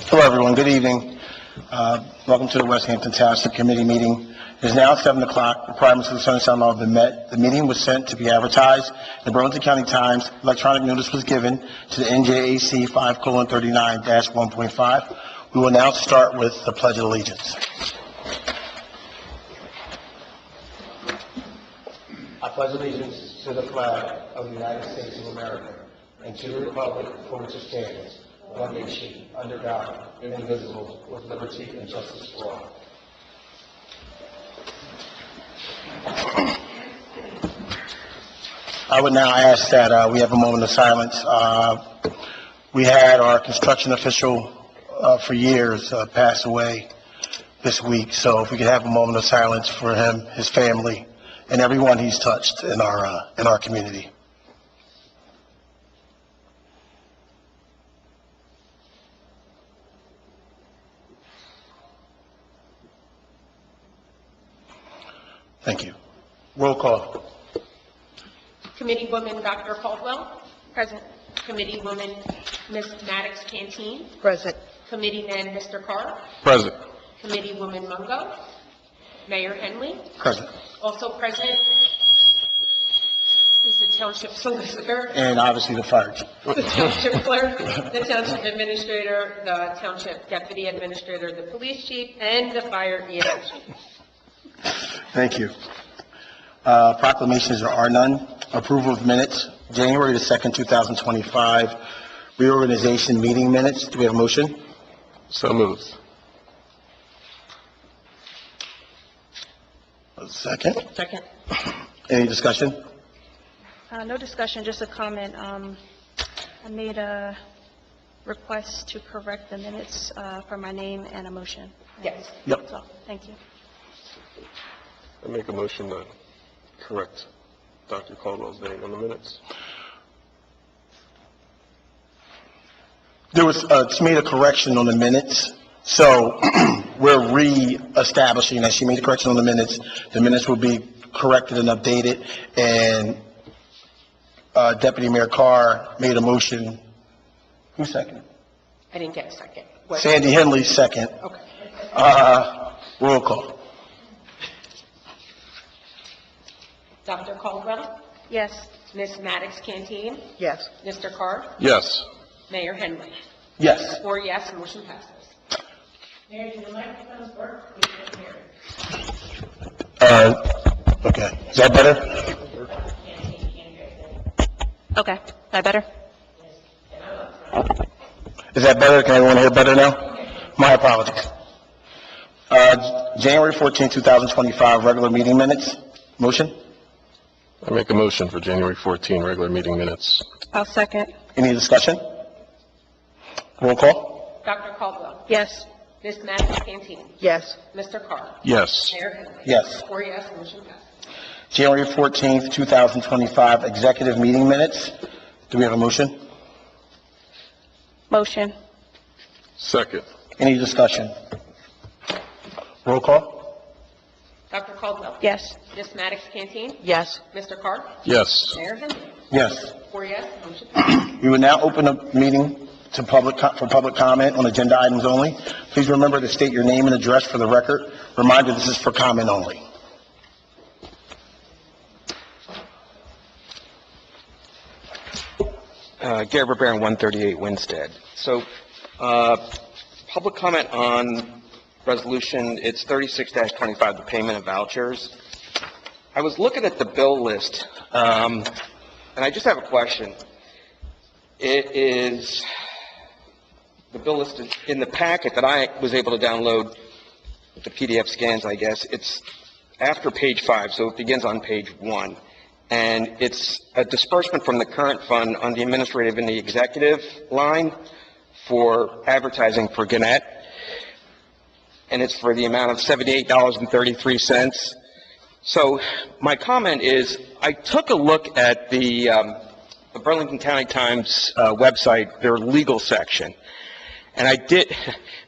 Hello, everyone. Good evening. Welcome to the West Hampton Township Committee meeting. It is now 7 o'clock. Requirements of the Sunshine Law have been met. The meeting was sent to be advertised in the Burlington County Times. Electronic notice was given to the NJAC 5:39-1.5. We will now start with the Pledge of Allegiance. I pledge allegiance to the flag of the United States of America and to the republic for which it stands, one nation, under God, indivisible, with liberty and justice for all. I would now ask that we have a moment of silence. We had our construction official for years pass away this week, so if we could have a moment of silence for him, his family, and everyone he's touched in our community. Thank you. Roll call. Committeewoman Dr. Caldwell. Present. Committeewoman Ms. Maddox Canteen. Present. Committeeman Mr. Carr. Present. Committeewoman Mungo. Mayor Henley. Present. Also present is the Township Solicitor, And obviously the fire chief. the Township Clerk, the Township Administrator, the Township Deputy Administrator, the Police Chief, and the Fire EMS Chief. Thank you. Proclamations, there are none. Approval of minutes, January the 2nd, 2025. Reorganization meeting minutes. Do we have a motion? So moved. A second. Second. Any discussion? No discussion, just a comment. I made a request to correct the minutes for my name and a motion. Yes. Yep. That's all. Thank you. I make a motion to correct Dr. Caldwell's name on the minutes. There was, she made a correction on the minutes, so we're re-establishing that she made a correction on the minutes. The minutes will be corrected and updated, and Deputy Mayor Carr made a motion. Who seconded? I didn't get a second. What? Sandy Henley second. Okay. Roll call. Dr. Caldwell. Yes. Ms. Maddox Canteen. Yes. Mr. Carr. Yes. Mayor Henley. Yes. 4 yes, motion passes. Mayor, do the microphones work? We can't hear it. Okay. Is that better? Okay. That better? Is that better? Can everyone hear better now? My apologies. January 14, 2025, regular meeting minutes. Motion? I make a motion for January 14 regular meeting minutes. I'll second. Any discussion? Roll call? Dr. Caldwell. Yes. Ms. Maddox Canteen. Yes. Mr. Carr. Yes. Mayor Henley. Yes. 4 yes, motion passes. January 14th, 2025, executive meeting minutes. Do we have a motion? Motion. Second. Any discussion? Roll call? Dr. Caldwell. Yes. Ms. Maddox Canteen. Yes. Mr. Carr. Yes. Mayor Henley. Yes. 4 yes, motion passes. We will now open the meeting to for public comment on agenda items only. Please remember to state your name and address for the record. Reminder, this is for comment only. Gary Barron, 138 Winstead. So, public comment on resolution, it's 36-25, the payment of vouchers. I was looking at the bill list, and I just have a question. It is, the bill list is in the packet that I was able to download with the PDF scans, I guess. It's after page 5, so it begins on page 1. And it's a disbursement from the current fund on the administrative and the executive line for advertising for Gannett. And it's for the amount of $78.33. So my comment is, I took a look at the Burlington County Times website, their legal section. And I did,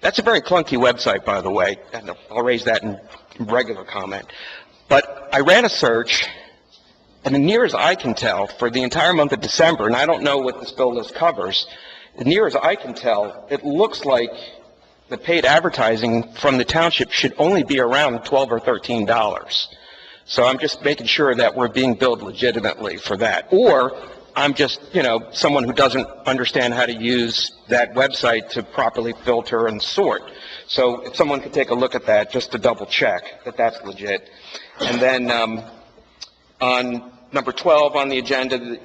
that's a very clunky website, by the way. And I'll raise that in regular comment. But I ran a search, and as near as I can tell, for the entire month of December, and I don't know what this bill list covers, as near as I can tell, it looks like the paid advertising from the township should only be around $12 or $13. So I'm just making sure that we're being billed legitimately for that. Or I'm just, someone who doesn't understand how to use that website to properly filter and sort. So if someone could take a look at that, just to double check that that's legit. And then on number 12 on the agenda,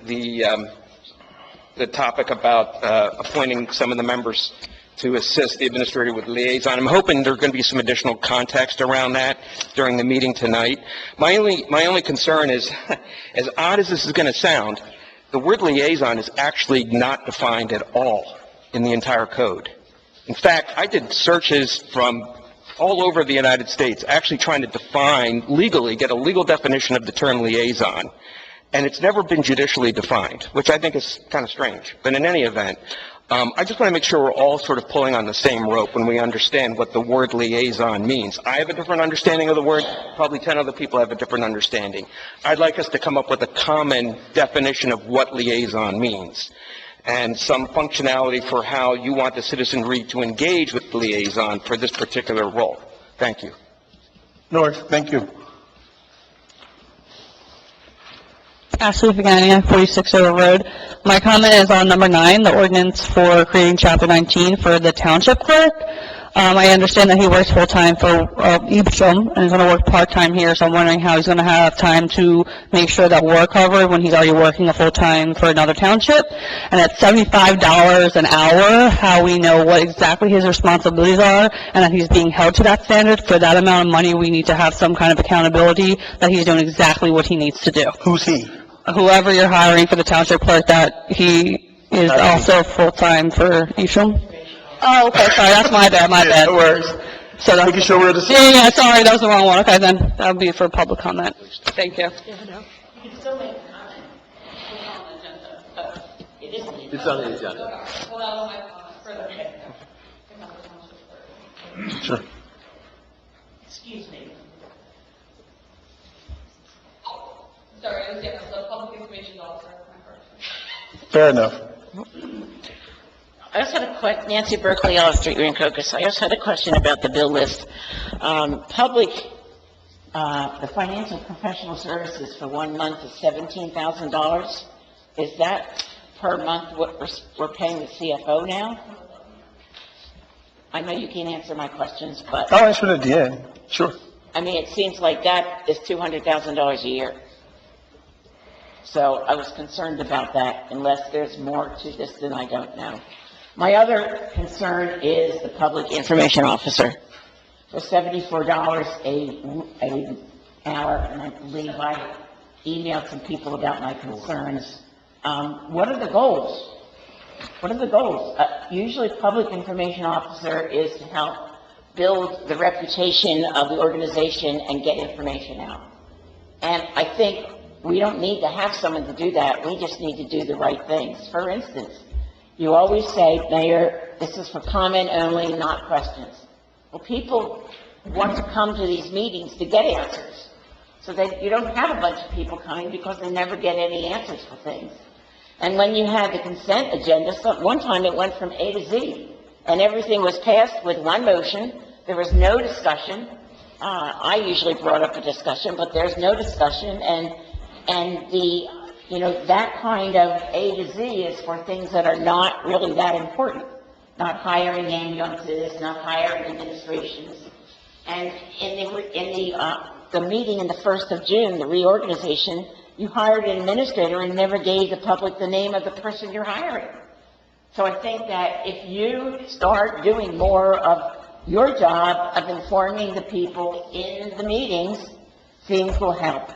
the topic about appointing some of the members to assist the administrator with liaison. I'm hoping there's going to be some additional context around that during the meeting tonight. My only concern is, as odd as this is going to sound, the word liaison is actually not defined at all in the entire code. In fact, I did searches from all over the United States, actually trying to define legally, get a legal definition of the term liaison. And it's never been judicially defined, which I think is kind of strange. But in any event, I just want to make sure we're all sort of pulling on the same rope when we understand what the word liaison means. I have a different understanding of the word. Probably 10 other people have a different understanding. I'd like us to come up with a common definition of what liaison means and some functionality for how you want the citizenry to engage with the liaison for this particular role. Thank you. Norris, thank you. Ashley Fagania, 46 River Road. My comment is on number 9, the ordinance for creating Chapter 19 for the township clerk. I understand that he works full-time for Evesham and is going to work part-time here, so I'm wondering how he's going to have time to make sure that we're covered when he's already working a full-time for another township. And at $75 an hour, how we know what exactly his responsibilities are and that he's being held to that standard. For that amount of money, we need to have some kind of accountability that he's doing exactly what he needs to do. Who's he? Whoever you're hiring for the township clerk, that he is also full-time for Evesham. Oh, okay, sorry, that's my bad. Yeah, no worries. So that's, Making sure we're the same. yeah, sorry, that was the wrong one. Okay, then, that would be for public comment. Thank you. It's on the agenda. Sure. Excuse me. Sorry, I was the public information officer. Fair enough. I also had a question, Nancy Berkeley, Olive Street, Green Crocus. I also had a question about the bill list. The financial professional services for 1 month is $17,000. Is that per month what we're paying the CFO now? I know you can't answer my questions, but, I'll answer it at the end. Sure. I mean, it seems like that is $200,000 a year. So I was concerned about that, unless there's more to this than I don't know. My other concern is the public information officer. For $74 an hour, and I believe I emailed some people about my concerns. What are the goals? What are the goals? Usually, public information officer is to help build the reputation of the organization and get information out. And I think we don't need to have someone to do that. We just need to do the right things. For instance, you always say, Mayor, this is for comment only, not questions. Well, people want to come to these meetings to get answers. So that you don't have a bunch of people coming because they never get any answers for things. And when you had the consent agenda, one time it went from A to Z, and everything was passed with one motion. There was no discussion. I usually brought up a discussion, but there's no discussion, and that kind of A to Z is for things that are not really that important. Not hiring ambulances, not hiring administrations. And in the meeting in the 1st of June, the reorganization, you hired an administrator and never gave the public the name of the person you're hiring. So I think that if you start doing more of your job of informing the people in the meetings, things will help.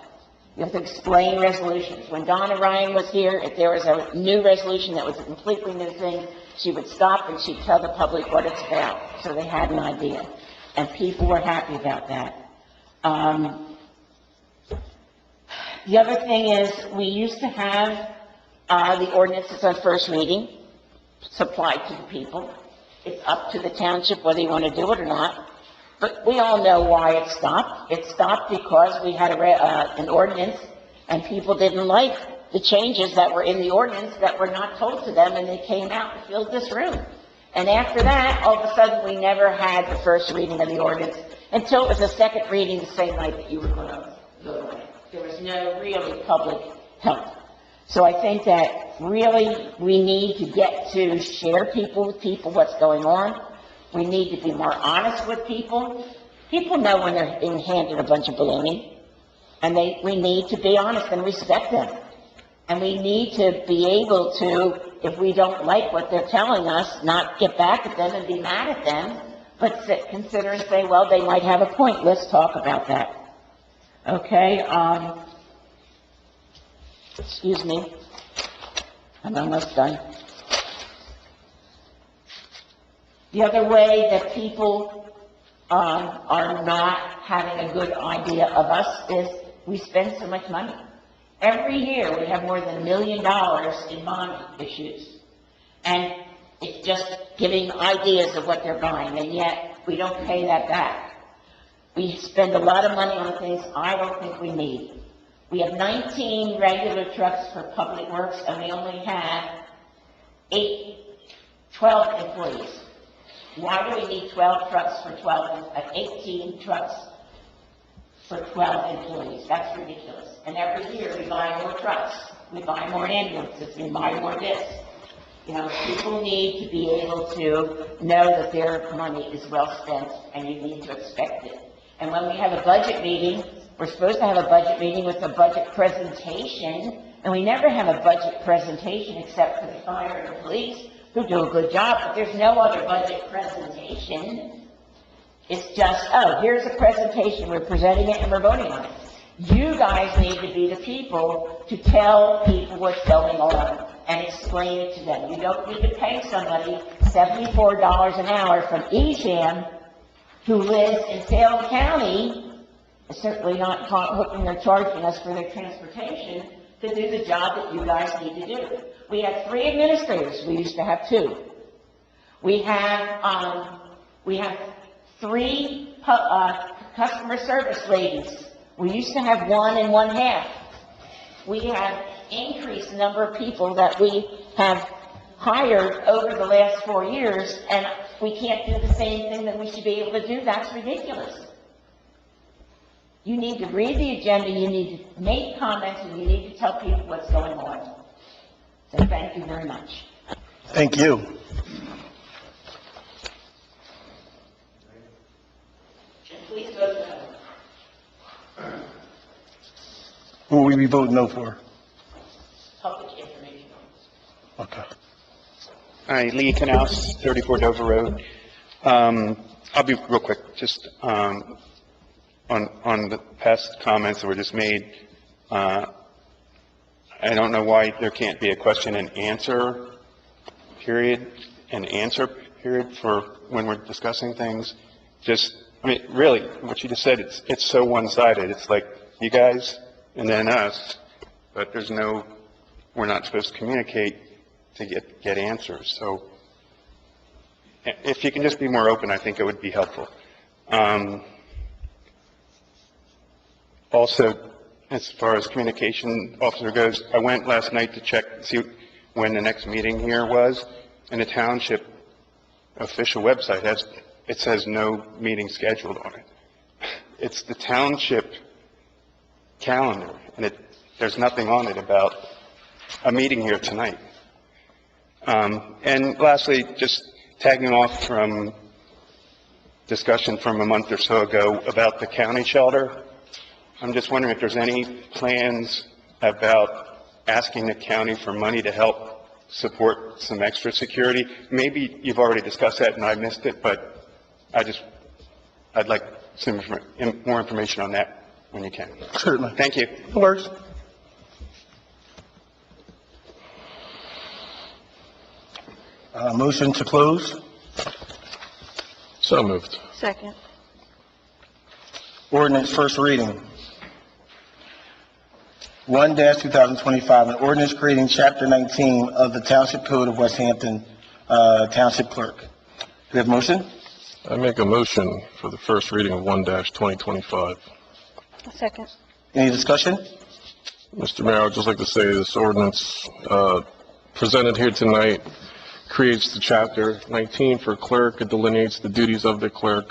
You have to explain resolutions. When Donna Ryan was here, if there was a new resolution that was a completely new thing, she would stop and she'd tell the public what it's about, so they had an idea. And people were happy about that. The other thing is, we used to have the ordinances on first reading supplied to the people. It's up to the township whether you want to do it or not. But we all know why it stopped. It stopped because we had an ordinance, and people didn't like the changes that were in the ordinance that were not told to them, and they came out and filled this room. And after that, all of a sudden, we never had the first reading of the ordinance until it was the second reading the same night that you were going to vote on it. There was no really public help. So I think that really we need to get to share with people what's going on. We need to be more honest with people. People know when they're being handed a bunch of baloney, and we need to be honest and respect them. And we need to be able to, if we don't like what they're telling us, not get back at them and be mad at them, but consider and say, well, they might have a point. Let's talk about that. Okay, excuse me. I'm almost done. The other way that people are not having a good idea of us is we spend so much money. Every year, we have more than $1 million in bond issues. And it's just giving ideas of what they're buying, and yet we don't pay that back. We spend a lot of money on things I don't think we need. We have 19 regular trucks for public works, and we only have 12 employees. Why do we need 12 trucks for 18 trucks for 12 employees? That's ridiculous. And every year we buy more trucks, we buy more ambulances, we buy more this. You know, people need to be able to know that their money is well spent, and you need to expect it. And when we have a budget meeting, we're supposed to have a budget meeting with a budget presentation, and we never have a budget presentation except for the fire and the police, who do a good job, but there's no other budget presentation. It's just, oh, here's a presentation, we're presenting it and we're voting on it. You guys need to be the people to tell people what's going on and explain it to them. You don't need to pay somebody $74 an hour from EJAM who lives in Salem County, certainly not hoping they're charging us for their transportation, to do the job that you guys need to do. We have 3 administrators. We used to have 2. We have 3 customer service ladies. We used to have 1 and 1/2. We have increased the number of people that we have hired over the last 4 years, and we can't do the same thing that we should be able to do. That's ridiculous. You need to read the agenda, you need to make comments, and you need to tell people what's going on. So thank you very much. Thank you. Please vote no. Who will we be voting no for? Public information. Okay. Hi, Lee Canals, 34 Dover Road. I'll be real quick, just on the past comments that were just made. I don't know why there can't be a question and answer period for when we're discussing things. Really, what you just said, it's so one-sided. It's like you guys and then us, but we're not supposed to communicate to get answers. So if you can just be more open, I think it would be helpful. Also, as far as communication officer goes, I went last night to check, see when the next meeting here was, and the township official website it says no meeting scheduled on it. It's the township calendar, and there's nothing on it about a meeting here tonight. And lastly, just tagging off from discussion from a month or so ago about the county shelter. I'm just wondering if there's any plans about asking the county for money to help support some extra security. Maybe you've already discussed that and I missed it, but I'd like some more information on that when you can. Certainly. Thank you. Works. Motion to close. So moved. Second. Ordinance first reading. 1-2025, an ordinance creating Chapter 19 of the Township Code of West Hampton, Township Clerk. Do we have a motion? I make a motion for the first reading of 1-2025. Second. Any discussion? Mr. Mayor, I'd just like to say this ordinance presented here tonight creates the Chapter 19 for clerk. It delineates the duties of the clerk.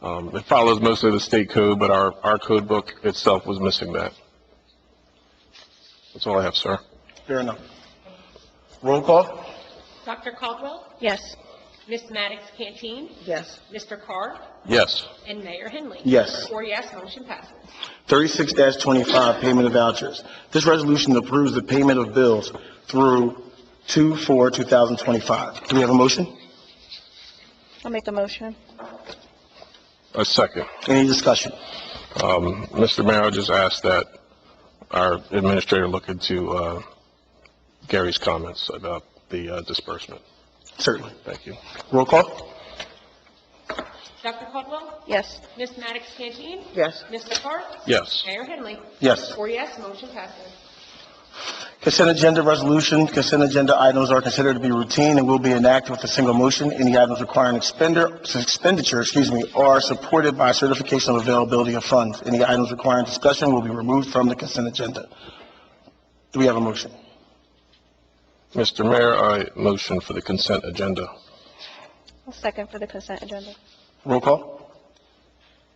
It follows mostly the state code, but our code book itself was missing that. That's all I have, sir. Fair enough. Roll call? Dr. Caldwell? Yes. Ms. Maddox Canteen? Yes. Mr. Carr? Yes. And Mayor Henley? Yes. 4 yes, motion passes. 36-25, payment of vouchers. This resolution approves the payment of bills through 2/4/2025. Do we have a motion? I'll make a motion. A second. Any discussion? Mr. Mayor, I just asked that our administrator look into Gary's comments about the disbursement. Certainly. Thank you. Roll call? Dr. Caldwell? Yes. Ms. Maddox Canteen? Yes. Mr. Carr? Yes. Mayor Henley? Yes. 4 yes, motion passes. Consent agenda resolution. Consent agenda items are considered to be routine and will be enacted with a single motion. Any items requiring expenditure, are supported by certification of availability of funds. Any items requiring discussion will be removed from the consent agenda. Do we have a motion? Mr. Mayor, I motion for the consent agenda. I'll second for the consent agenda. Roll call?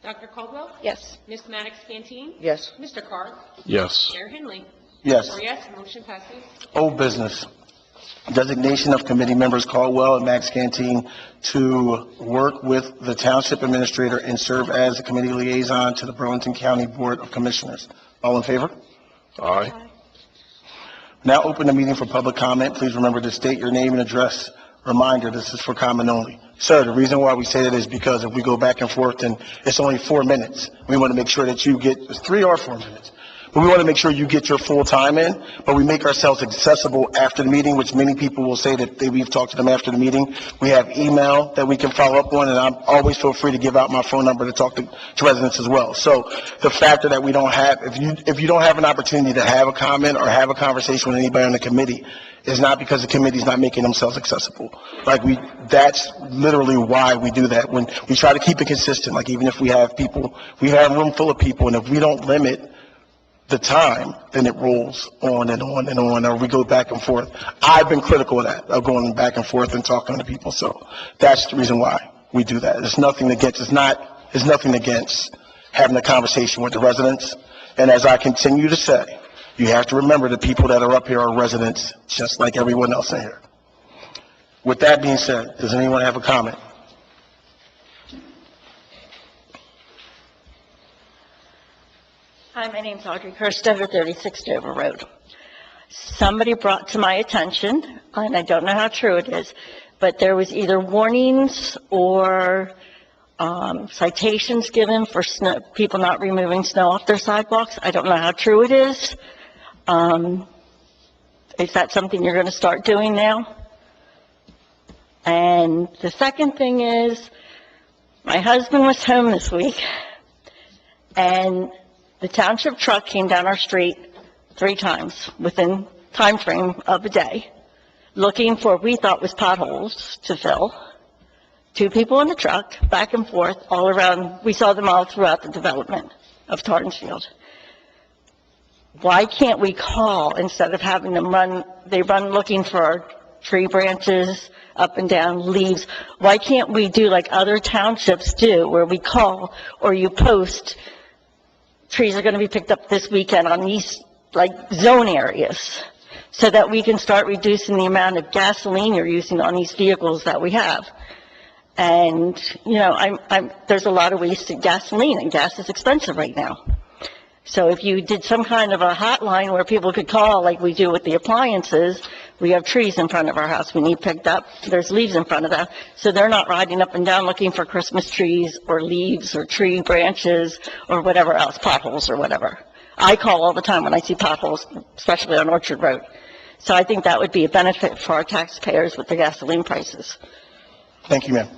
Dr. Caldwell? Yes. Ms. Maddox Canteen? Yes. Mr. Carr? Yes. Mayor Henley? Yes. 4 yes, motion passes. Old business. Designation of committee members Caldwell and Max Canteen to work with the township administrator and serve as a committee liaison to the Burlington County Board of Commissioners. All in favor? Aye. Now open the meeting for public comment. Please remember to state your name and address. Reminder, this is for comment only. Sir, the reason why we say that is because if we go back and forth and it's only 4 minutes, we want to make sure that you get, it's 3 or 4 minutes. But we want to make sure you get your full time in, but we make ourselves accessible after the meeting, which many people will say that we've talked to them after the meeting. We have email that we can follow up on, and I always feel free to give out my phone number to talk to residents as well. So the factor that we don't have, if you don't have an opportunity to have a comment or have a conversation with anybody on the committee, is not because the committee's not making themselves accessible. That's literally why we do that. When we try to keep it consistent, like even if we have people, we have a room full of people, and if we don't limit the time, then it rolls on and on and on, or we go back and forth. I've been critical of that, of going back and forth and talking to people, so that's the reason why we do that. There's nothing against, there's nothing against having a conversation with the residents, and as I continue to say, you have to remember the people that are up here are residents, just like everyone else in here. With that being said, does anyone have a comment? Hi, my name's Audrey Kirstover, 36 Dover Road. Somebody brought to my attention, and I don't know how true it is, but there was either warnings or citations given for people not removing snow off their sidewalks. I don't know how true it is. Is that something you're going to start doing now? And the second thing is, my husband was home this week, and the township truck came down our street 3 times within time frame of a day, looking for what we thought was potholes to fill. 2 people in the truck, back and forth, all around. We saw them all throughout the development of Tartansfield. Why can't we call instead of having them run? They run looking for tree branches, up and down, leaves. Why can't we do like other townships do, where we call or you post, trees are going to be picked up this weekend on these zone areas, so that we can start reducing the amount of gasoline you're using on these vehicles that we have. And, there's a lot of wasted gasoline, and gas is expensive right now. So if you did some kind of a hotline where people could call like we do with the appliances, we have trees in front of our house we need picked up, there's leaves in front of that, so they're not riding up and down looking for Christmas trees or leaves or tree branches or whatever else, potholes or whatever. I call all the time when I see potholes, especially on Orchard Road. So I think that would be a benefit for our taxpayers with the gasoline prices. Thank you, ma'am.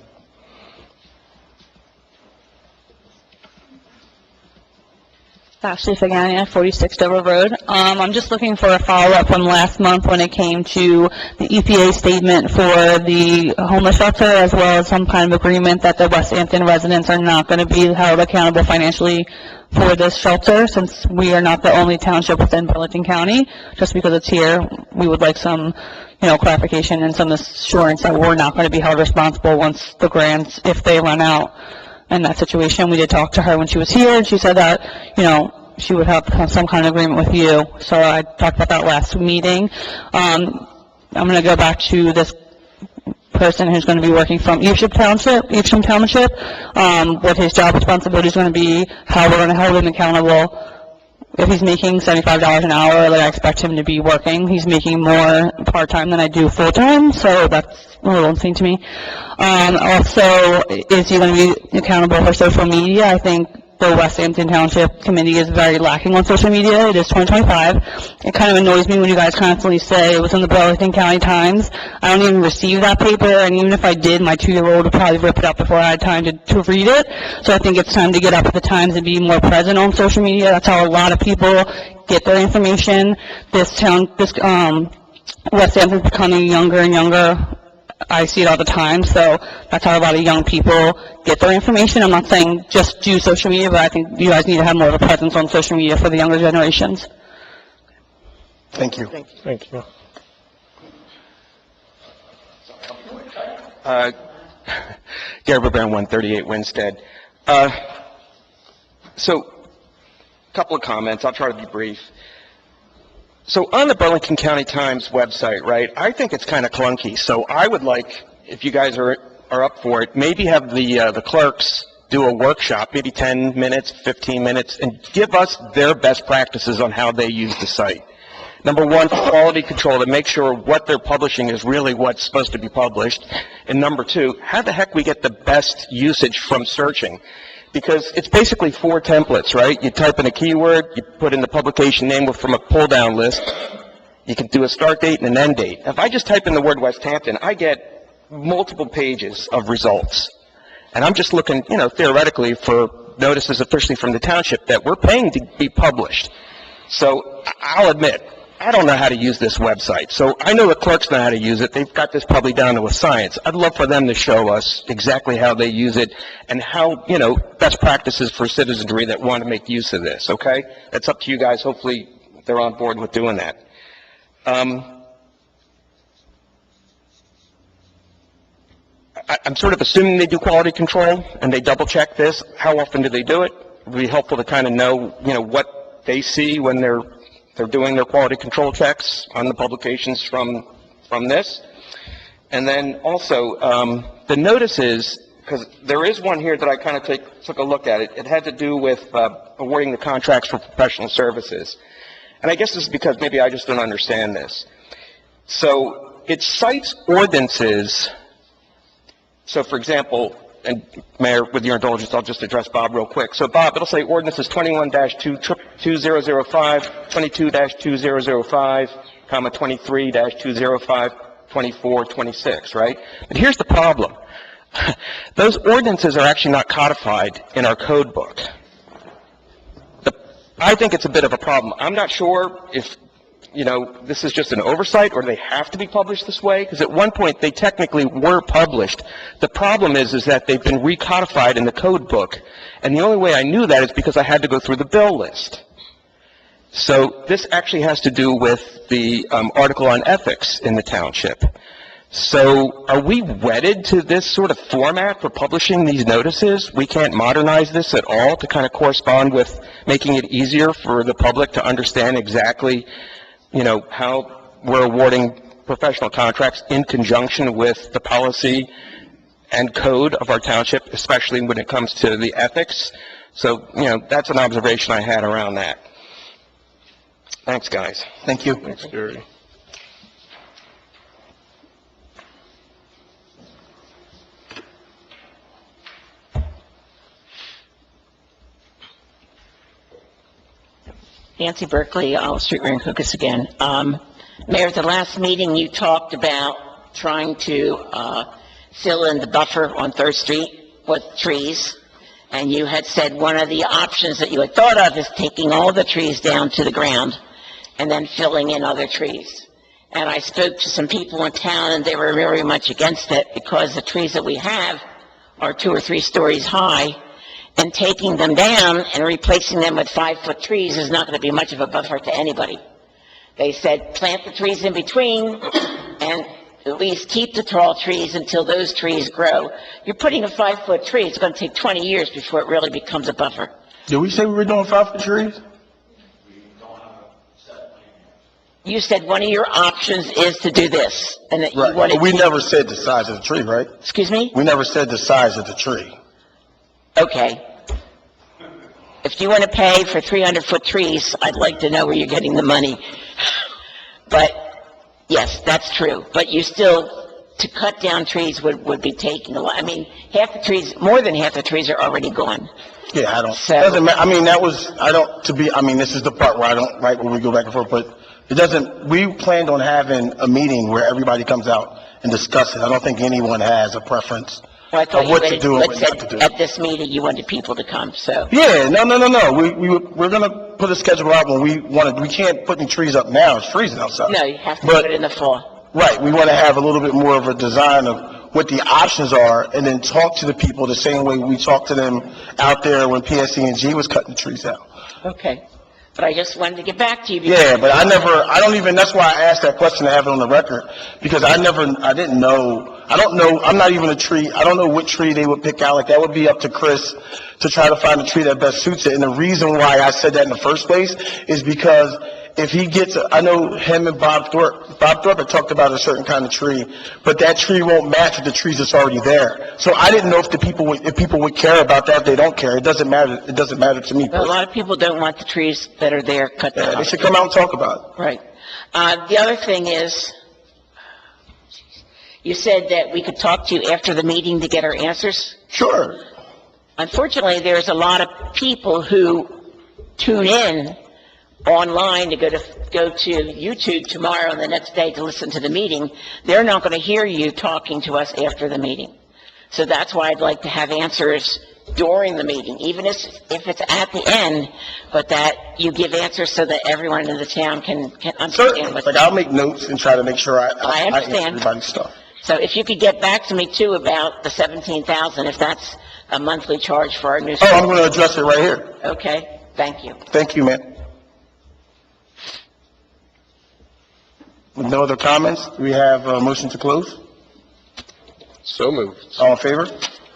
Ashley Fagania, 46 Dover Road. I'm just looking for a follow-up from last month when it came to the EPA statement for the homeless shelter, as well as some kind of agreement that the West Hampton residents are not going to be held accountable financially for this shelter, since we are not the only township within Burlington County. Just because it's here, we would like some, clarification and some assurance that we're not going to be held responsible once the grants, if they run out. In that situation, we did talk to her when she was here, and she said that, she would have some kind of agreement with you. So I talked about that last meeting. I'm going to go back to this person who's going to be working from Evesham Township, what his job responsibility is going to be, how we're going to hold him accountable. If he's making $75 an hour, I expect him to be working. He's making more part-time than I do full-time, so that's a little insane to me. Also, is he going to be accountable for social media? I think the West Hampton Township Committee is very lacking on social media. It is 2025. It kind of annoys me when you guys constantly say it was in the Burlington County Times. I don't even receive that paper, and even if I did, my 2-year-old would probably rip it up before I had time to read it. So I think it's time to get up at the Times and be more present on social media. That's how a lot of people get their information. West Hampton's becoming younger and younger. I see it all the time, so that's how a lot of young people get their information. I'm not saying just do social media, but I think you guys need to have more of a presence on social media for the younger generations. Thank you. Thank you. Gary Brown, 138 Winstead. So, a couple of comments. I'll try to be brief. So on the Burlington County Times website, right, I think it's kind of clunky. So I would like, if you guys are up for it, maybe have the clerks do a workshop, maybe 10 minutes, 15 minutes, and give us their best practices on how they use the site. Number one, quality control, to make sure what they're publishing is really what's supposed to be published. And number two, how the heck we get the best usage from searching? Because it's basically 4 templates, right? You type in a keyword, you put in the publication name from a pull-down list. You can do a start date and an end date. If I just type in the word West Hampton, I get multiple pages of results. And I'm just looking, theoretically for notices officially from the township that we're paying to be published. So I'll admit, I don't know how to use this website. So I know the clerks know how to use it. They've got this probably down to a science. I'd love for them to show us exactly how they use it and how, best practices for citizenry that want to make use of this, okay? That's up to you guys. Hopefully they're on board with doing that. I'm sort of assuming they do quality control and they double check this. How often do they do it? It would be helpful to kind of know, what they see when they're doing their quality control checks on the publications from this. And then also, the notices, because there is one here that I kind of took a look at. It had to do with awarding the contracts for professional services. And I guess this is because maybe I just don't understand this. So it cites ordinances. So, for example, and Mayor, with your indulgence, I'll just address Bob real quick. So, Bob, it'll say ordinances 21-2005, 22-2005, 23-205, 24, 26, right? But here's the problem. Those ordinances are actually not codified in our code book. I think it's a bit of a problem. I'm not sure if, this is just an oversight or they have to be published this way, because at one point they technically were published. The problem is that they've been recodified in the code book, and the only way I knew that is because I had to go through the bill list. So this actually has to do with the article on ethics in the township. So are we wedded to this sort of format for publishing these notices? We can't modernize this at all to kind of correspond with making it easier for the public to understand exactly, how we're awarding professional contracts in conjunction with the policy and code of our township, especially when it comes to the ethics. So, that's an observation I had around that. Thanks, guys. Thank you. Thanks, Gary. Nancy Berkeley, Olive Street, Rancocas again. Mayor, at the last meeting, you talked about trying to fill in the buffer on 3rd Street with trees. And you had said one of the options that you had thought of is taking all the trees down to the ground and then filling in other trees. And I spoke to some people in town, and they were very much against it because the trees that we have are 2 or 3 stories high, and taking them down and replacing them with 5-foot trees is not going to be much of a buffer to anybody. They said plant the trees in between and at least keep the tall trees until those trees grow. You're putting a 5-foot tree, it's going to take 20 years before it really becomes a buffer. Did we say we were doing 5-foot trees? You said one of your options is to do this, and that you Right, wanted... but we never said the size of the tree, right? Excuse me? We never said the size of the tree. Okay. If you want to pay for 300-foot trees, I'd like to know where you're getting the money. But, yes, that's true. But you still, to cut down trees would be taking a lot. I mean, half the trees, more than half the trees are already gone. Yeah, I don't, So- doesn't matter, I mean, that was, I don't, to be, I mean, this is the part where I don't, right, where we go back and forth, but it doesn't, we planned on having a meeting where everybody comes out and discusses. I don't think anyone has a preference Well, I thought of you what to wanted, do and what let's not to say, do. at this meeting, you wanted people to come, so... Yeah, no, we're gonna put a schedule out when we can't put any trees up now, it's freezing outside. No, you have to But- put it in the fall. Right, we want to have a little bit more of a design of what the options are, and then talk to the people the same way we talked to them out there when PSE&G was cutting the trees out. Okay. But I just wanted to get back to you. because- Yeah, but I don't even, that's why I asked that question to have it on the record, because I didn't know, I'm not even I don't know what tree they would pick out, like, that would be up to Chris to try to find a tree that best suits it, and the reason why I said that in the first place is because if he gets, I know him and Bob Thorpe had talked about a certain kind of tree, but that tree won't match with the trees that's already there. So I didn't know if people would care about that, if they don't care, it doesn't matter to me A personally. lot of people don't want the trees that are there cut Yeah, down. they should come out and talk about it. Right. The other thing is, you said that we could talk to you after the meeting to get our answers. Sure. Unfortunately, there's a lot of people who tune in online to go to YouTube tomorrow and the next day to listen to the meeting. They're not going to hear you talking to us after the meeting. So that's why I'd like to have answers during the meeting, even if it's at the end, but that you give answers so that everyone in the town can understand Certainly, what's like, I'll make notes and try to make sure I I answer understand. everybody's stuff. So if you could get back to me too about the 17,000, if that's a monthly charge for our Oh, I'm newspaper. going to address it right here. Okay, thank you. Thank you, ma'am. With no other comments, we have a motion to close. So moved. All in favor?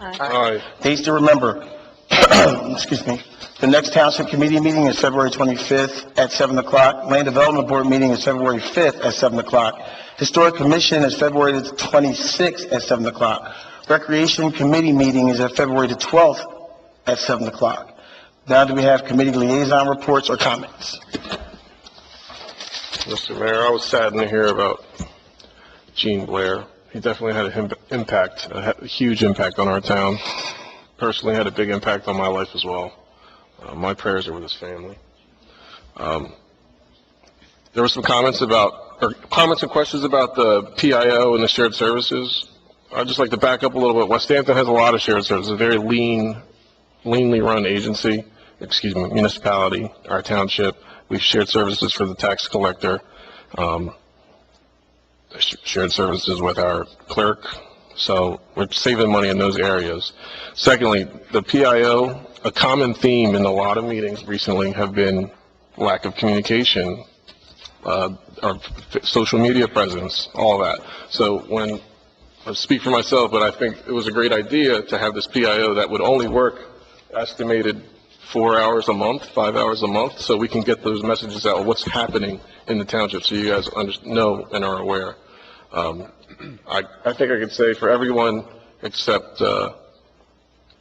Aye. Dates to remember. Excuse me. The next Township Committee meeting is February 25th at 7 o'clock. Land Development Board meeting is February 5th at 7 o'clock. Historic Commission is February the 26th at 7 o'clock. Recreation Committee meeting is at February the 12th at 7 o'clock. Now do we have committee liaison reports or comments? Mr. Mayor, I was saddened to hear about Gene Blair. He definitely had a huge impact on our town. Personally, had a big impact on my life as well. My prayers are with his family. There were some comments and questions about the PIO and the shared services. I'd just like to back up a little bit. West Hampton has a lot of shared services, a very leanly run municipality, our township. We've shared services for the tax collector, shared services with our clerk, so we're saving money in those areas. Secondly, the PIO, a common theme in a lot of meetings recently have been lack of communication, our social media presence, all that. So when I speak for myself, but I think it was a great idea to have this PIO that would only work estimated 4 hours a month, 5 hours a month, so we can get those messages out of what's happening in the township, so you guys know and are aware. I think I could say for everyone except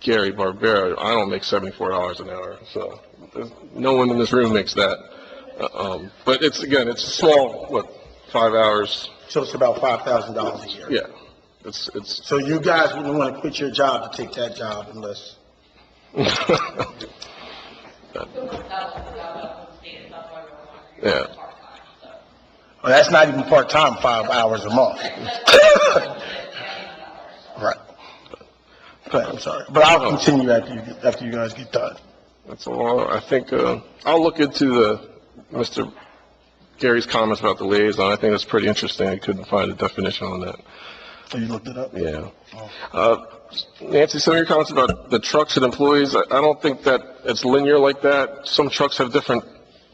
Gary Barbera, I don't make $74 an hour, so no one in this room makes that. But it's small, 5 hours? So it's about $5,000 a year. Yeah. It's So you guys wouldn't want to quit your job to take that job unless... Yeah. Well, that's not even part-time, 5 hours a month. Right. Go ahead, I'm sorry. But I'll continue after you guys get done. That's all. I think, I'll look into Mr. Gary's comments about the liaison. I think that's pretty interesting. I couldn't find a definition on that. So you looked it up? Yeah. Nancy, some of your comments about the trucks and employees, I don't think that it's linear like that. Some trucks have different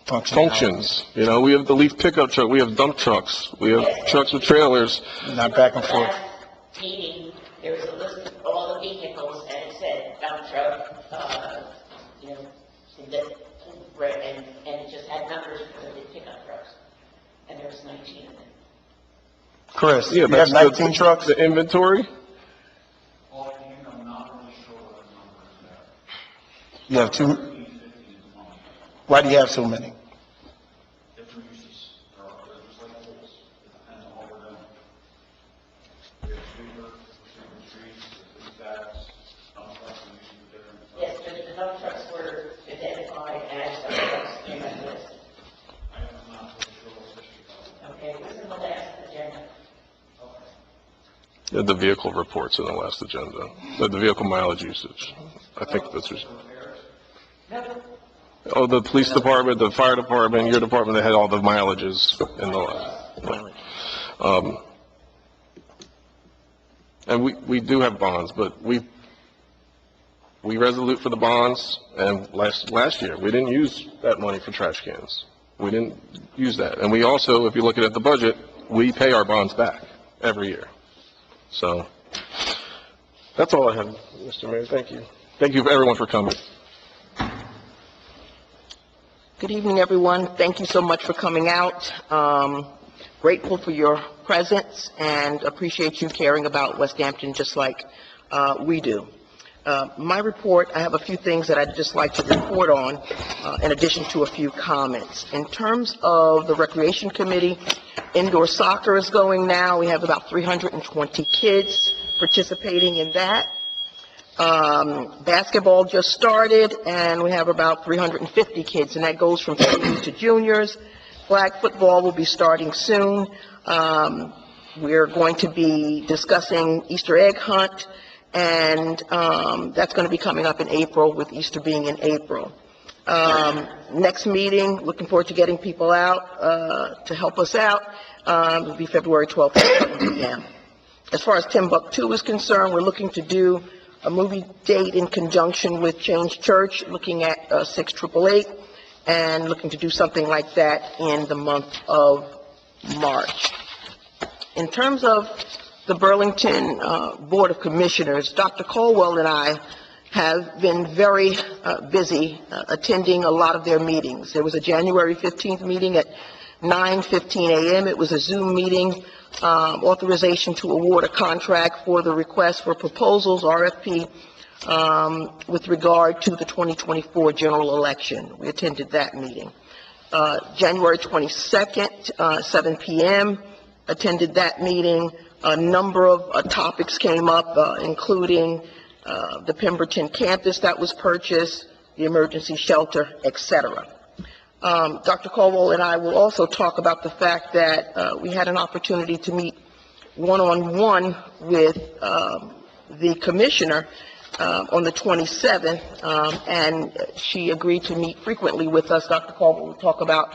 functions. You know, we have the leaf pickup truck, we have dump trucks, we have trucks with trailers. Not back and forth. Last meeting, there was a list of all the vehicles, and it said dump truck, you know, and it just had numbers for the pickup trucks. And there was 19 of them. Chris, Yeah, you have that's 19 trucks? The inventory? You have 2? Why do you have so many? Yes, but the dump trucks were identified as dump trucks in that list. Okay, it was in the last agenda. The vehicle reports in the last agenda, the vehicle mileage usage. I think that's what. Oh, the police department, the fire department, your department, they had all the mileages in the last. And we do have bonds, but we resolute for the bonds, and last year, we didn't use that money for trash cans. We didn't use that. And we also, if you look at the budget, we pay our bonds back every year. So, that's all I have, Mr. Mayor. Thank you. Thank you, everyone, for coming. Good evening, everyone. Thank you so much for coming out. Grateful for your presence and appreciate you caring about West Hampton just like we do. My report, I have a few things that I'd just like to report on, in addition to a few comments. In terms of the Recreation Committee, indoor soccer is going now. We have about 320 kids participating in that. Basketball just started, and we have about 350 kids, and that goes from seniors to juniors. Flag football will be starting soon. We're going to be discussing Easter egg hunt, and that's going to be coming up in April, with Easter being in April. Next meeting, looking forward to getting people out to help us out. It'll be February 12th at 7 p.m. As far as Timbuktu is concerned, we're looking to do a movie date in conjunction with Change Church, looking at 6888, and looking to do something like that in the month of March. In terms of the Burlington Board of Commissioners, Dr. Caldwell and I have been very busy attending a lot of their meetings. There was a January 15th meeting at 9:15 a.m. It was a Zoom meeting, authorization to award a contract for the request for proposals, RFP, with regard to the 2024 general election. We attended that meeting. January 22nd, 7 p.m., attended that meeting. A number of topics came up, including the Pemberton campus that was purchased, the emergency shelter, etc. Dr. Caldwell and I will also talk about the fact that we had an opportunity to meet one-on-one with the commissioner on the 27th, and she agreed to meet frequently with us. Dr. Caldwell will talk about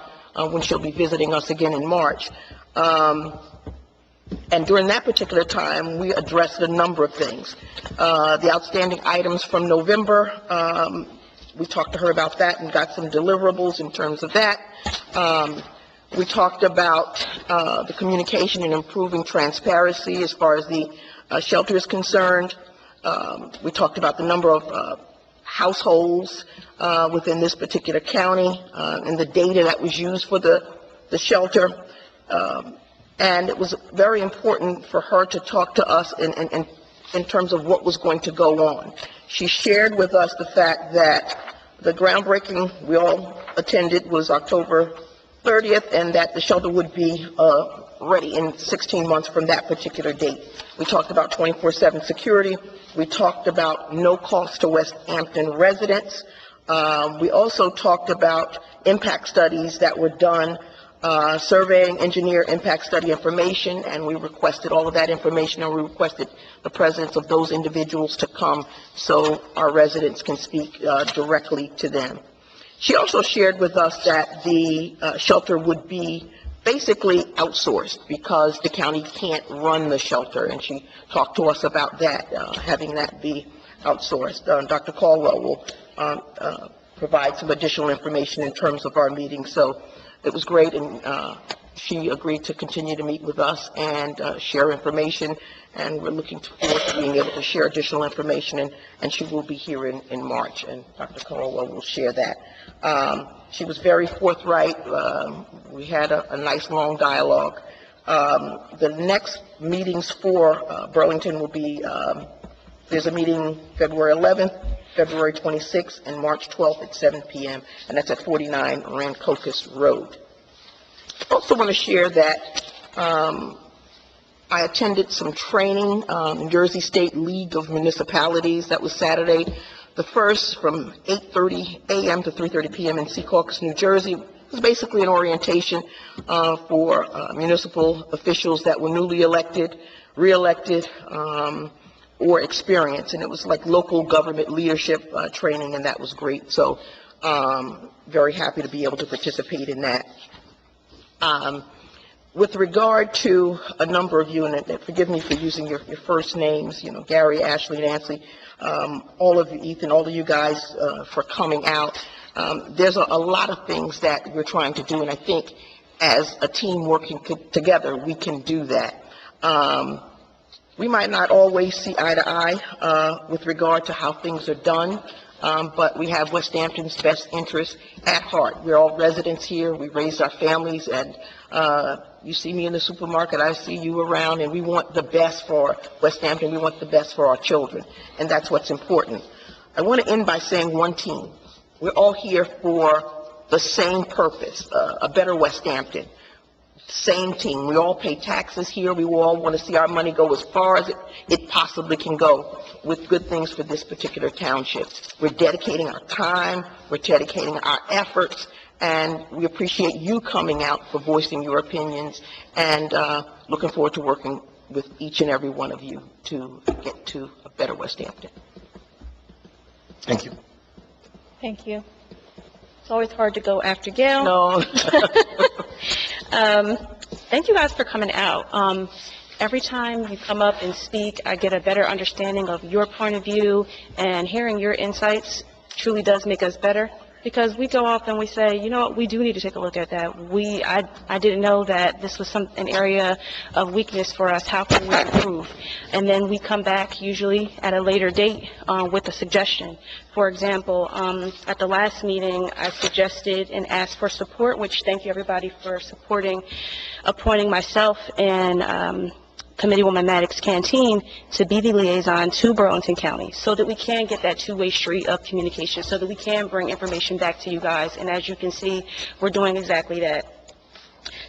when she'll be visiting us again in March. And during that particular time, we addressed a number of things. The outstanding items from November, we talked to her about that and got some deliverables in terms of that. We talked about the communication and improving transparency as far as the shelter is concerned. We talked about the number of households within this particular county and the data that was used for the shelter. And it was very important for her to talk to us in terms of what was going to go on. She shared with us the fact that the groundbreaking we all attended was October 30th, and that the shelter would be ready in 16 months from that particular date. We talked about 24/7 security. We talked about no cost to West Hampton residents. We also talked about impact studies that were done surveying, engineer, impact study information, and we requested all of that information, and we requested the presence of those individuals to come so our residents can speak directly to them. She also shared with us that the shelter would be basically outsourced because the county can't run the shelter, and she talked to us about that, having that be outsourced. Dr. Caldwell will provide some additional information in terms of our meeting, so it was great, and she agreed to continue to meet with us and share information, and we're looking forward to being able to share additional information, and she will be here in March, and Dr. Caldwell will share that. She was very forthright. We had a nice, long dialogue. The next meetings for Burlington will be, there's a meeting February 11th, February 26th, and March 12th at 7 p.m., and that's at 49 Rancocas Road. I also want to share that I attended some training, New Jersey State League of Municipalities. That was Saturday, the first, from 8:30 a.m. to 3:30 p.m. in Secaucus, New Jersey. It was basically an orientation for municipal officials that were newly elected, re-elected, or experienced, and it was like local government leadership training, and that was great. So very happy to be able to participate in that. With regard to a number of you, and forgive me for using your first names, Gary, Ashley, Nancy, all of you, Ethan, all of you guys for coming out. There's a lot of things that we're trying to do, and I think as a team working together, we can do that. We might not always see eye to eye with regard to how things are done, but we have West Hampton's best interests at heart. We're all residents here. We raised our families, and you see me in the supermarket, I see you around, and we want the best for West Hampton. We want the best for our children, and that's what's important. I want to end by saying one team. We're all here for the same purpose, a better West Hampton. Same team. We all pay taxes here. We all want to see our money go as far as it possibly can go with good things for this particular township. We're dedicating our time, we're dedicating our efforts, and we appreciate you coming out for voicing your opinions, and looking forward to working with each and every one of you to get to a better West Hampton. Thank you. Thank you. It's always hard to go after Gail. No. Thank you guys for coming out. Every time you come up and speak, I get a better understanding of your point of view, and hearing your insights truly does make us better, because we go off and we say, you know what, we do need to take a look at that. I didn't know that this was an area of weakness for us. How can we improve? And then we come back usually at a later date with a suggestion. For example, at the last meeting, I suggested and asked for support, which thank you everybody for supporting, appointing myself and Committeewoman Maddox Canteen to be the liaison to Burlington County, so that we can get that two-way street of communication, so that we can bring information back to you guys. And as you can see, we're doing exactly that.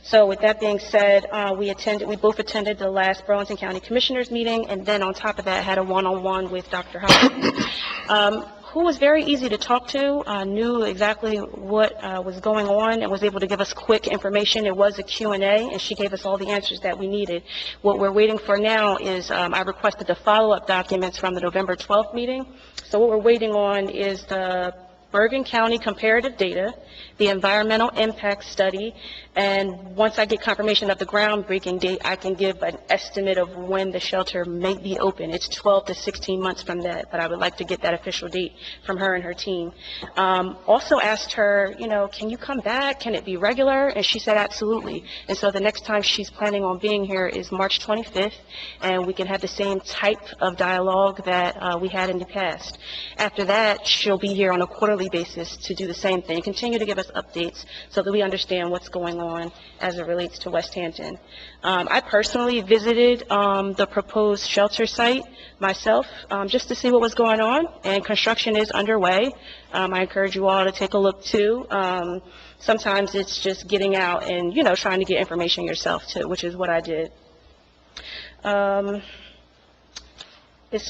So with that being said, we both attended the last Burlington County Commissioners meeting, and then on top of that, had a one-on-one with Dr. Howard, who was very easy to talk to, knew exactly what was going on, and was able to give us quick information. It was a Q&A, and she gave us all the answers that we needed. What we're waiting for now is I requested the follow-up documents from the November 12th meeting. So what we're waiting on is the Bergen County comparative data, the environmental impact study, and once I get confirmation of the groundbreaking date, I can give an estimate of when the shelter may be open. It's 12 to 16 months from that, but I would like to get that official date from her and her team. Also asked her, can you come back? Can it be regular? And she said absolutely. And so the next time she's planning on being here is March 25th, and we can have the same type of dialogue that we had in the past. After that, she'll be here on a quarterly basis to do the same thing, continue to give us updates so that we understand what's going on as it relates to West Hampton. I personally visited the proposed shelter site myself just to see what was going on, and construction is underway. I encourage you all to take a look too. Sometimes it's just getting out and, trying to get information yourself too, which is what I did. As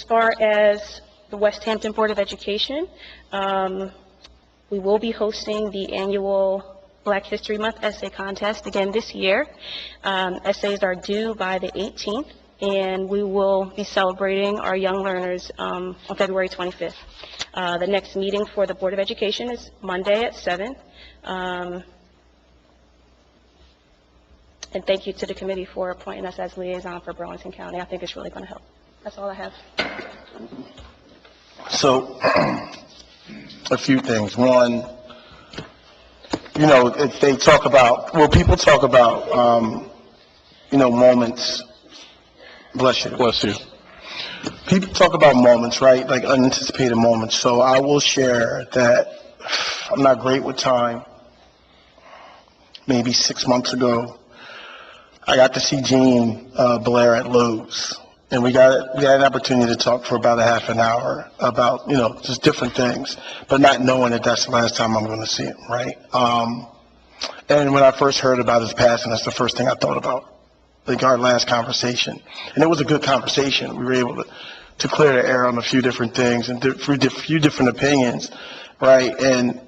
far as the West Hampton Board of Education, we will be hosting the annual Black History Month essay contest again this year. Essays are due by the 18th, and we will be celebrating our young learners on February 25th. The next meeting for the Board of Education is Monday at 7. And thank you to the committee for appointing us as liaison for Burlington County. I think it's really going to help. That's all I have. So, a few things. One, you know, if they talk about, well, people talk about, you know, moments. Bless you. Bless you. People talk about moments, right? Like unanticipated moments. So I will share that I'm not great with time. Maybe 6 months ago, I got to see Gene Blair at Lowe's. And we had an opportunity to talk for about a half an hour about, you know, just different things, but not knowing that that's the last time I'm going to see him, right? And when I first heard about his passing, that's the first thing I thought about, like our last conversation. And it was a good conversation. We were able to clear the air on a few different things and a few different opinions, right? And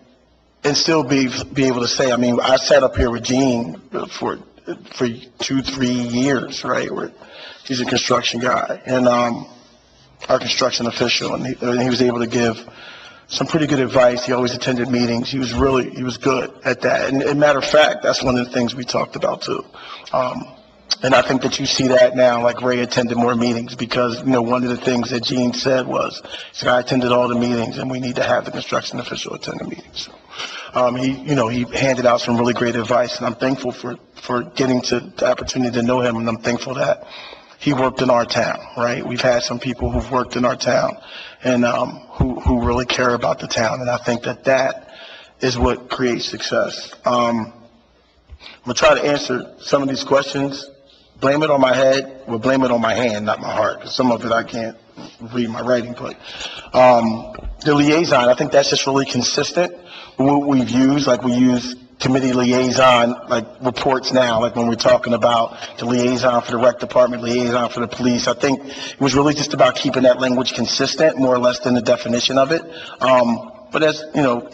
still be able to say, I mean, I sat up here with Gene for 2-3 years, right? He's a construction guy and our construction official, and he was able to give some pretty good advice. He always attended meetings. He was good at that. And matter of fact, that's one of the things we talked about too. And I think that you see that now, like Ray attended more meetings because, you know, one of the things that Gene said was, I attended all the meetings and we need to have the construction official attend the meetings. He handed out some really great advice, and I'm thankful for getting to the opportunity to know him, and I'm thankful that he worked in our town, right? We've had some people who've worked in our town and who really care about the town, and I think that is what creates success. I'm going to try to answer some of these questions. Blame it on my head, or blame it on my hand, not my heart, because some of it I can't read my writing, but the liaison, I think that's just really consistent with what we've used. Like we use committee liaison, like reports now, like when we're talking about the liaison for the rec department, liaison for the police. I think it was really just about keeping that language consistent, more or less than the definition of it. But as, you know,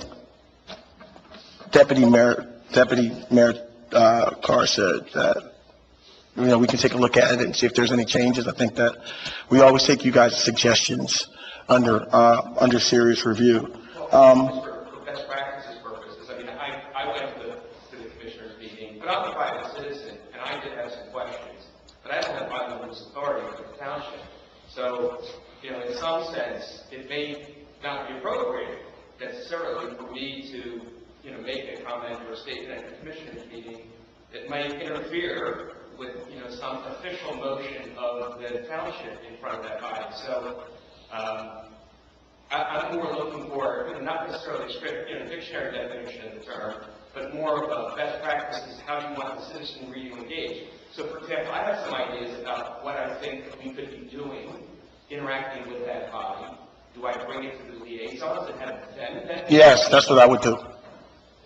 Deputy Mayor Carr said, that, you know, we can take a look at it and see if there's any changes. I think that we always take you guys' suggestions under serious review. For best practices purposes, I mean, I went to the commissioners meeting, but I'm a private citizen, and I did have some questions, but I don't have my own authority for the township. So, you know, in some sense, it may not be appropriate necessarily for me to, you know, make a comment or a statement at the commissioners meeting that might interfere with, you know, some official motion of the township in front of that body. So, I'm more looking for, you know, not necessarily a strict, you know, dictionary definition of the term, but more of best practices, how you want the citizenry to engage. So, for example, I have some ideas about what I think we could be doing, interacting with that body. Do I bring it to the liaisons and have them? Yes, that's what I would do.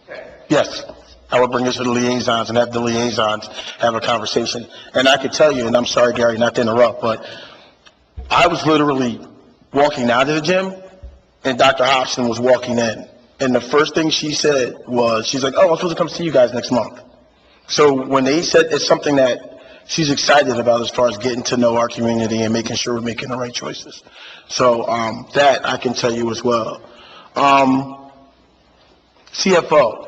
Okay. Yes, I would bring it to the liaisons and have the liaisons have a conversation. And I could tell you, and I'm sorry, Gary, not to interrupt, but I was literally walking out of the gym, and Dr. Hobson was walking in. And the first thing she said was, she's like, oh, I'm supposed to come see you guys next month. So when they said it's something that she's excited about as far as getting to know our community and making sure we're making the right choices. So that I can tell you as well. CFO.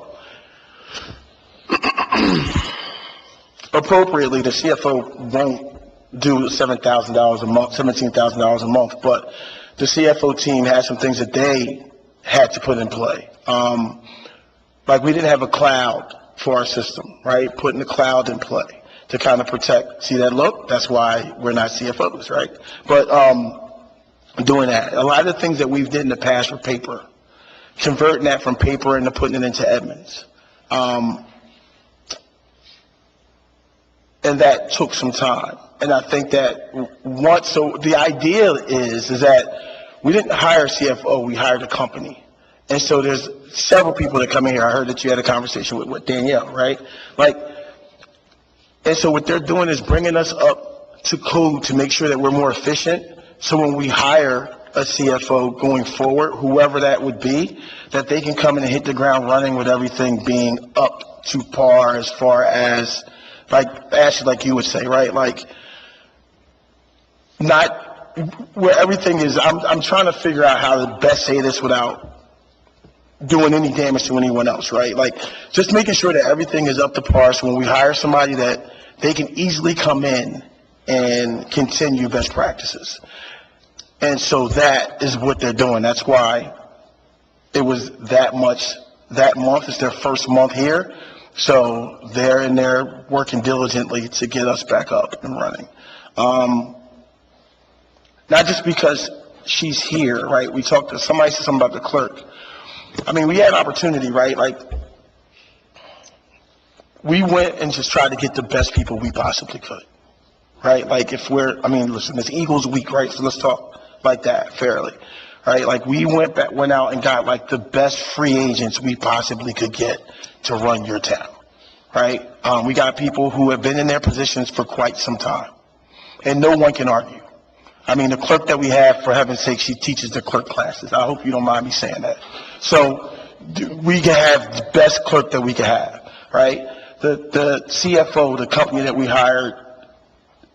Appropriately, the CFO won't do $7,000 a month, $17,000 a month, but the CFO team had some things that they had to put in play. Like we didn't have a cloud for our system, right? Putting the cloud in play to kind of protect. See that look? That's why we're not CFOs, right? But doing that. A lot of the things that we've did in the past were paper. Converting that from paper and putting it into Edmunds. And that took some time. And I think that so the idea is that we didn't hire a CFO, we hired a company. And so there's several people that come in here. I heard that you had a conversation with Danielle, right? And so what they're doing is bringing us up to code to make sure that we're more efficient. So when we hire a CFO going forward, whoever that would be, that they can come in and hit the ground running with everything being up to par as far as, like, Ashley, like you would say, right? Like, not where everything is, I'm trying to figure out how to best say this without doing any damage to anyone else, right? Like, just making sure that everything is up to par, so when we hire somebody that they can easily come in and continue best practices. And so that is what they're doing. That's why it was that much that month. It's their first month here. So they're in there working diligently to get us back up and running. Not just because she's here, right? We talked to, somebody said something about the clerk. I mean, we had an opportunity, right? Like, we went and just tried to get the best people we possibly could, right? Like, if we're, I mean, listen, it's Eagles week, right? So let's talk like that fairly, right? Like, we went out and got like the best free agents we possibly could get to run your town, right? We got people who have been in their positions for quite some time, and no one can argue. I mean, the clerk that we have, for heaven's sake, she teaches the clerk classes. I hope you don't mind me saying that. So we can have the best clerk that we can have, right? The CFO, the company that we hired,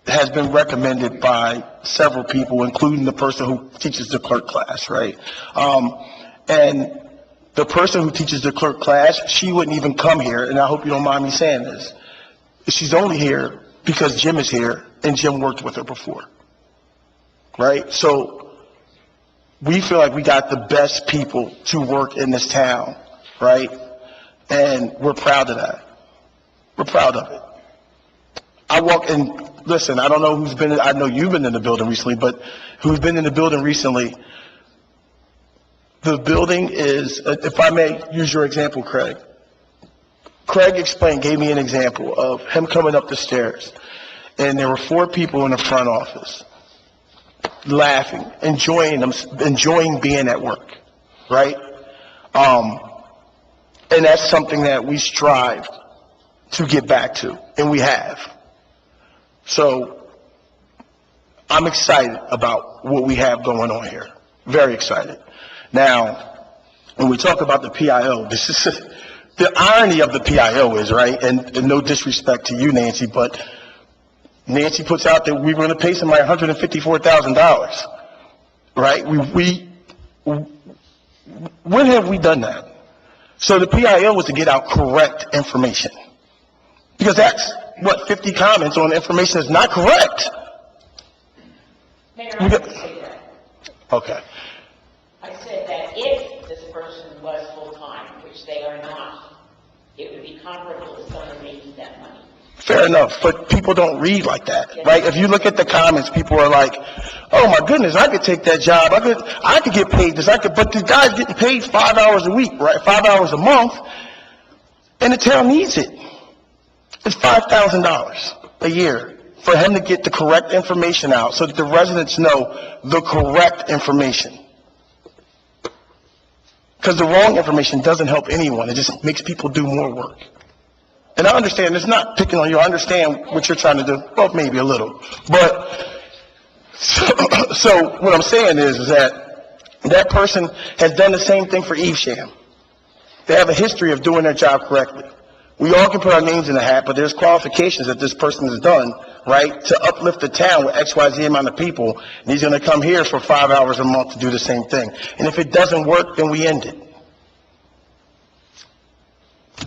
has been recommended by several people, including the person who teaches the clerk class, right? And the person who teaches the clerk class, she wouldn't even come here, and I hope you don't mind me saying this. She's only here because Jim is here, and Jim worked with her before, right? So we feel like we got the best people to work in this town, right? And we're proud of that. We're proud of it. I walk in, listen, I don't know who's been, I know you've been in the building recently, but who's been in the building recently, the building is, if I may use your example, Craig. Craig gave me an example of him coming up the stairs, and there were 4 people in the front office, laughing, enjoying being at work, right? And that's something that we strive to get back to, and we have. So I'm excited about what we have going on here. Very excited. Now, when we talk about the PIO, this is the irony of the PIO is, right, and no disrespect to you, Nancy, but Nancy puts out that we're going to pay somebody $154,000, right? When have we done that? So the PIO was to get out correct information, because that's what 50 comments on information is not correct. Mayor, I didn't say that. Okay. I said that if this person was full-time, which they are not, it would be comparable to someone making that money. Fair enough, but people don't read like that, right? If you look at the comments, people are like, "Oh my goodness, I could take that job. I could get paid this. But the guy's getting paid 5 hours a week, right? 5 hours a month, and the town needs it. It's $5,000 a year for him to get the correct information out, so that the residents know the correct information. Because the wrong information doesn't help anyone. It just makes people do more work. And I understand, it's not picking on you. I understand what you're trying to do. Well, maybe a little. But, so what I'm saying is that person has done the same thing for Evesham. They have a history of doing their job correctly. We all can put our names in the hat, but there's qualifications that this person has done, right, to uplift the town with XYZ amount of people. And he's going to come here for 5 hours a month to do the same thing. And if it doesn't work, then we end it.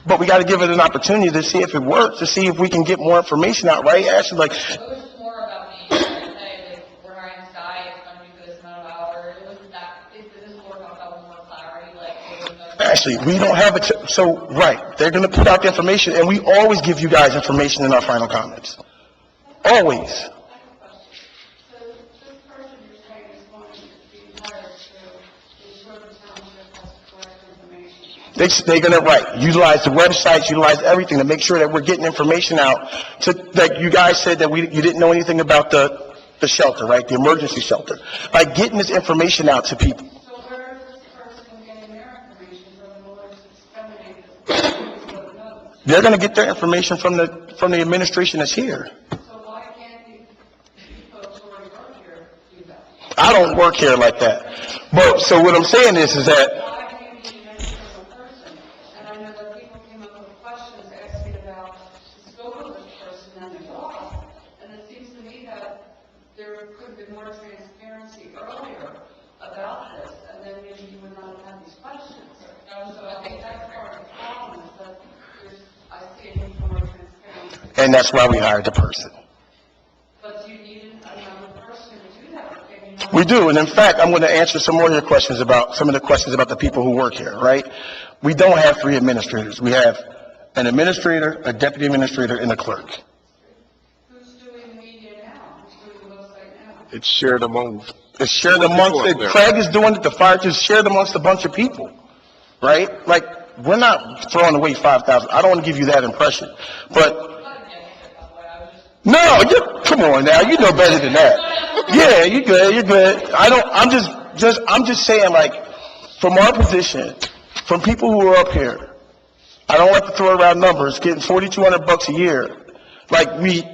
But we got to give it an opportunity to see if it works, to see if we can get more information out, right? Actually, like, It was more about me, like, we're hiring this guy, it's going to be for this amount of hours. It wasn't that, this is more about more clarity, like, it was actually, we don't have it. So, right, they're going to put out the information, and we always give you guys information in our final comments. Always. So this person you're saying is going to be hired to ensure the township has correct information. They're going to, right, utilize the websites, utilize everything to make sure that we're getting information out. To, like you guys said that you didn't know anything about the shelter, right, the emergency shelter. Like getting this information out to people. So where is this person getting their information from in order to disseminate this? They're going to get their information from the administration that's here. So why can't the folks who already work here do that? I don't work here like that. But, so what I'm saying is that, Why can't you mention a person? And I know that people came up with questions questions. So I think that's part of the problem, is that I see a need for more transparency. And that's why we hired the person. But you need another person to do that. And you know, We do, and in fact, I'm going to answer some more of your questions about, some of the questions about the people who work here, right? We don't have 3 administrators. We have an administrator, a deputy administrator, and a clerk. who's doing the media now? Who's doing the website now? It's shared among, It's shared People amongst, up there. Craig is doing it, the fire is shared amongst a bunch of people, right? Like, we're not throwing away 5,000. I don't want to give you that impression, but no, come on now, you know better than that. Yeah, you're good. I'm just saying, like, from our position, from people who are up here, I don't like to throw around numbers, getting $4,200 a year. Like, we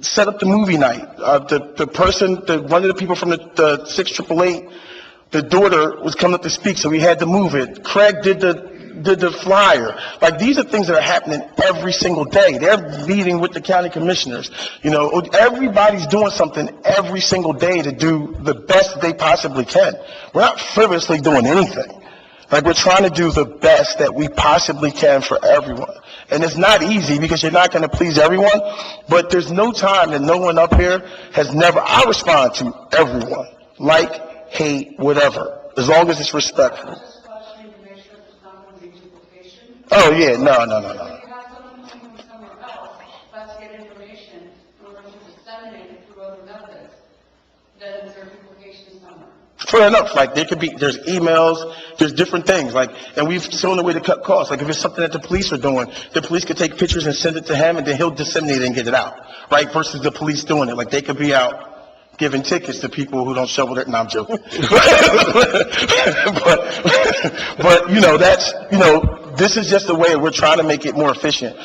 set up the movie night. One of the people from the 6888, the daughter was coming up to speak, so we had to move it. Craig did the flyer. Like, these are things that are happening every single day. They're meeting with the county commissioners. You know, everybody's doing something every single day to do the best they possibly can. We're not frivolously doing anything. Like, we're trying to do the best that we possibly can for everyone. And it's not easy because you're not going to please everyone, but there's no time that no one up here has never, I respond to everyone. Like, hate, whatever, as long as it's respectful. Just questioning to make sure there's not going to be duplication. Oh, yeah, no. If you have someone coming from somewhere else, let's get information in order to disseminate it through other methods. Then is there duplication somewhere? Fair enough, like, there's emails, there's different things, like, and we've shown a way to cut costs. Like, if it's something that the police are doing, the police could take pictures and send it to him, and then he'll disseminate it and get it out, right? Versus the police doing it. Like, they could be out giving tickets to people who don't shovel their, no, I'm joking. But, you know, this is just the way we're trying to make it more efficient.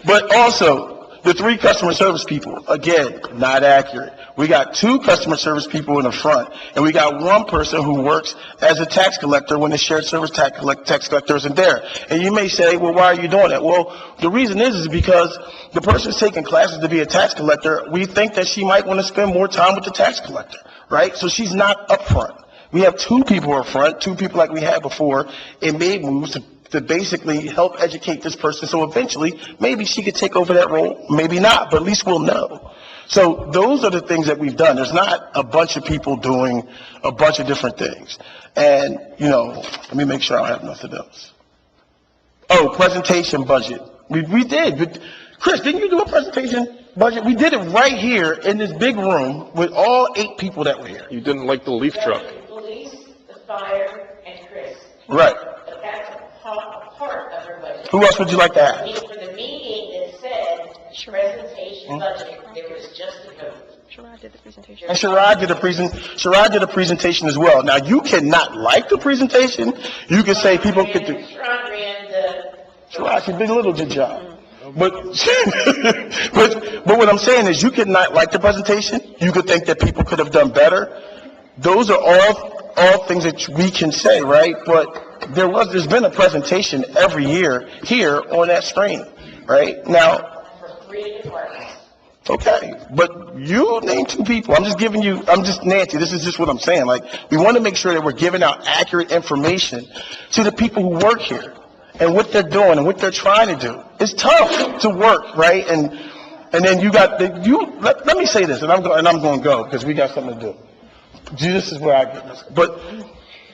But also, the 3 customer service people, again, not accurate. We got 2 customer service people in the front, and we got 1 person who works as a tax collector when the shared service tax collector isn't there. And you may say, well, why are you doing that? Well, the reason is because the person's taking classes to be a tax collector. We think that she might want to spend more time with the tax collector, right? So she's not up front. We have 2 people up front, 2 people like we had before, and made moves to basically help educate this person. So eventually, maybe she could take over that role, maybe not, but at least we'll know. So those are the things that we've done. There's not a bunch of people doing a bunch of different things. And, you know, let me make sure I don't have nothing else. Oh, presentation budget. We did. But Chris, didn't you do a presentation budget? We did it right here in this big room with all 8 people that were here. you didn't like the leaf truck. The police, the fire, and Chris. Right. But that's a part of her budget. Who else would you like to have? For the meeting, it said presentation budget, there was just a vote. Sherrod did the presentation. And Sherrod did a presentation as well. Now, you cannot like the presentation. You can say people could do. Sherrod ran the. Sherrod, she did a little good job. But what I'm saying is you could not like the presentation. You could think that people could have done better. Those are all things that we can say, right? But there's been a presentation every year here on that screen, right? Now, For 3 departments. okay, but you name 2 people. I'm just Nancy, this is just what I'm saying. Like, we want to make sure that we're giving out accurate information to the people who work here and what they're doing and what they're trying to do. It's tough to work, right? And then you got let me say this, and I'm going to go because we got something to do. This is where I get this. But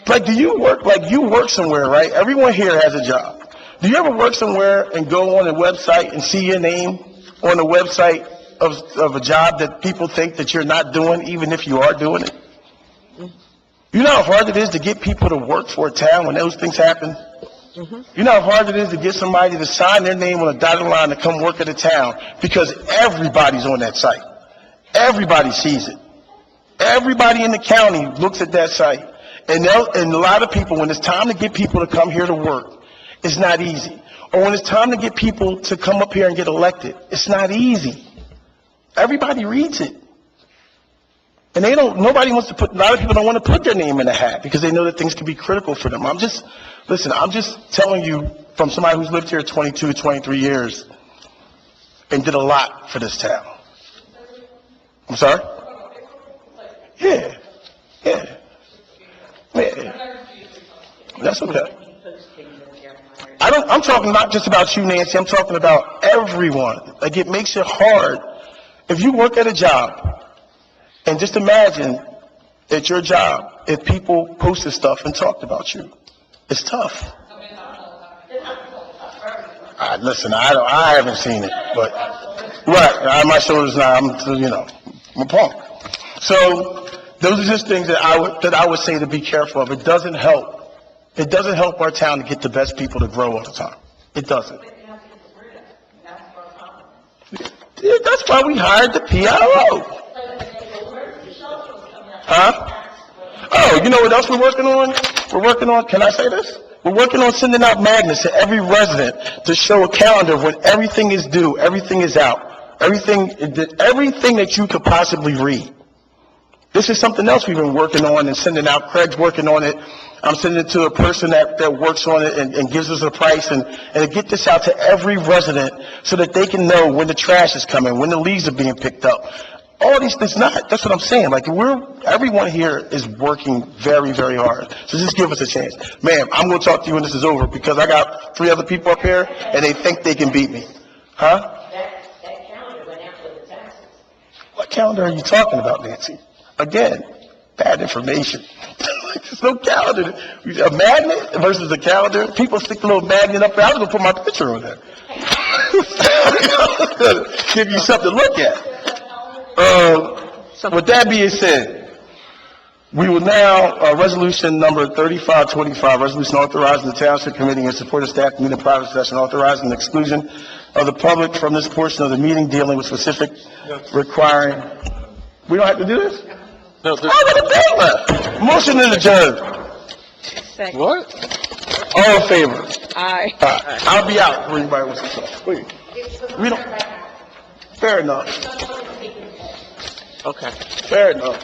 like, you work somewhere, right? Everyone here has a job. Do you ever work somewhere and go on a website and see your name on a website of a job that people think that you're not doing, even if you are doing it? You know how hard it is to get people to work for a town when those things happen? You know how hard it is to get somebody to sign their name on a dotted line to come work at a town because everybody's on that site. Everybody sees it. Everybody in the county looks at that site. And a lot of people, when it's time to get people to come here to work, it's not easy. Or when it's time to get people to come up here and get elected, it's not easy. Everybody reads it. And a lot of people don't want to put their name in a hat because they know that things can be critical for them. I'm just telling you from somebody who's lived here 22, 23 years and did a lot for this town. I'm sorry? Yeah, yeah. Yeah. That's okay. I'm talking not just about you, Nancy, I'm talking about everyone. Like, it makes it hard. If you work at a job, and just imagine at your job, if people posted stuff and talked about you, it's tough. Listen, I haven't seen it, but, right, my shoulders now, I'm a punk. So, those are just things that I would say to be careful of. It doesn't help. It doesn't help our town to get the best people to grow all the time. It doesn't. Yeah, that's why we hired the PIO. Huh? Oh, you know what else we're working on? We're working on, can I say this? We're working on sending out magnets to every resident to show a calendar of when everything is due, everything is out, everything that you could possibly read. This is something else we've been working on and sending out. Craig's working on it. I'm sending it to a person that works on it and gives us a price and to get this out to every resident so that they can know when the trash is coming, when the leaves are being picked up. All these things, that's what I'm saying. Like, everyone here is working very, very hard. So just give us a chance. Ma'am, I'm going to talk to you when this is over because I got 3 other people up here and they think they can beat me. Huh? That calendar went out with the taxes. What calendar are you talking about, Nancy? Again, bad information. There's no calendar. A magnet versus a calendar. People stick a little magnet up there. I was going to put my picture on there. Give you something to look at. With that being said, we will now, resolution number 3525, resolution authorizing the Township Committee in support of staff to meet in private session, authorizing the exclusion of the public from this portion of the meeting dealing with specific requiring. We don't have to do this? No, Oh, what a day left. Motion to adjourn. What? All in favor? Aye. I'll be out for anybody wants to talk. Wait. We don't. Fair enough. Okay. Fair enough.